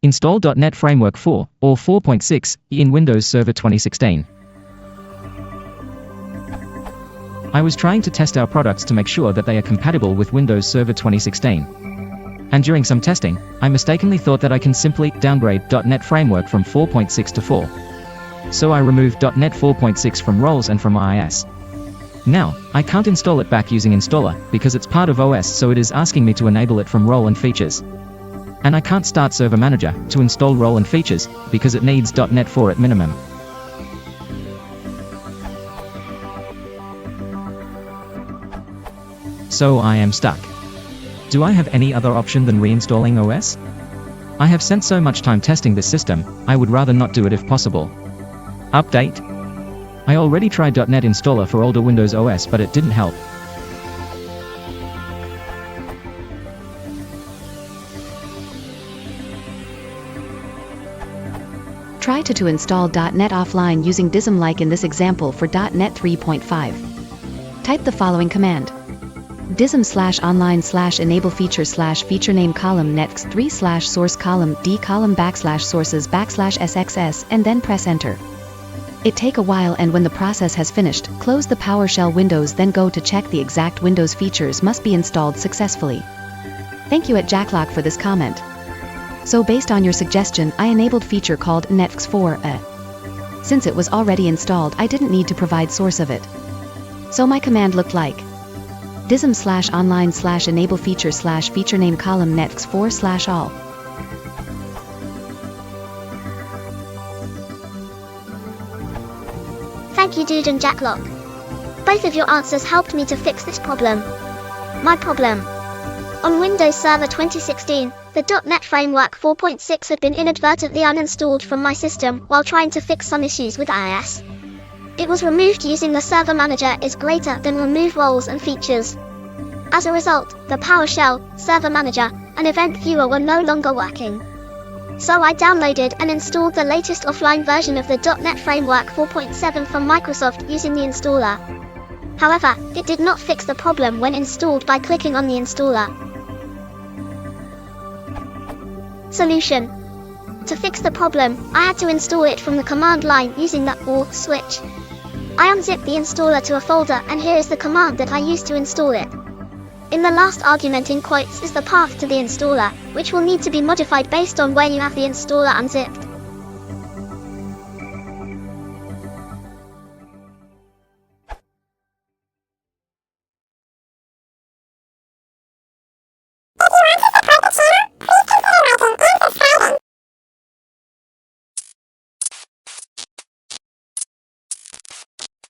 Install .NET Framework 4 or 4.6 in Windows Server 2016. I was trying to test our products to make sure that they are compatible with Windows Server 2016. And during some testing, I mistakenly thought that I can simply downgrade .NET Framework from 4.6 to 4. So I removed .NET 4.6 from roles and from IIS. Now, I can't install it back using installer, because it's part of OS, so it is asking me to enable it from role and features. And I can't start Server Manager to install role and features, because it needs .NET 4 at minimum. So I am stuck. Do I have any other option than reinstalling OS? I have spent so much time testing this system, I would rather not do it if possible. Update. I already tried .NET Installer for older Windows OS, but it didn't help. Try to install .NET offline using DISM like in this example for .NET 3.5. Type the following command. DISM/online/enable feature name column next 3/source column d column \sources \sxs and then press enter. It take a while, and when the process has finished, close the PowerShell windows, then go to check the exact Windows features must be installed successfully. Thank you at Jacklock for this comment. So based on your suggestion, I enabled feature called netfx 4. Since it was already installed, I didn't need to provide source of it. So my command looked like DISM/online/enable feature name column netfx 4/all. Thank you, Dude and Jacklock. Both of your answers helped me to fix this problem. My problem. On Windows Server 2016, the .NET Framework 4.6 had been inadvertently uninstalled from my system while trying to fix some issues with IIS. It was removed using the Server Manager is greater than remove roles and features. As a result, the PowerShell, Server Manager, and Event Viewer were no longer working. So I downloaded and installed the latest offline version of the .NET Framework 4.7 from Microsoft using the installer. However, it did not fix the problem when installed by clicking on the installer. Solution. To fix the problem, I had to install it from the command line using the OR switch. I unzipped the installer to a folder, and here is the command that I used to install it. In the last argument in quotes is the path to the installer, which will need to be modified based on where you have the installer unzipped.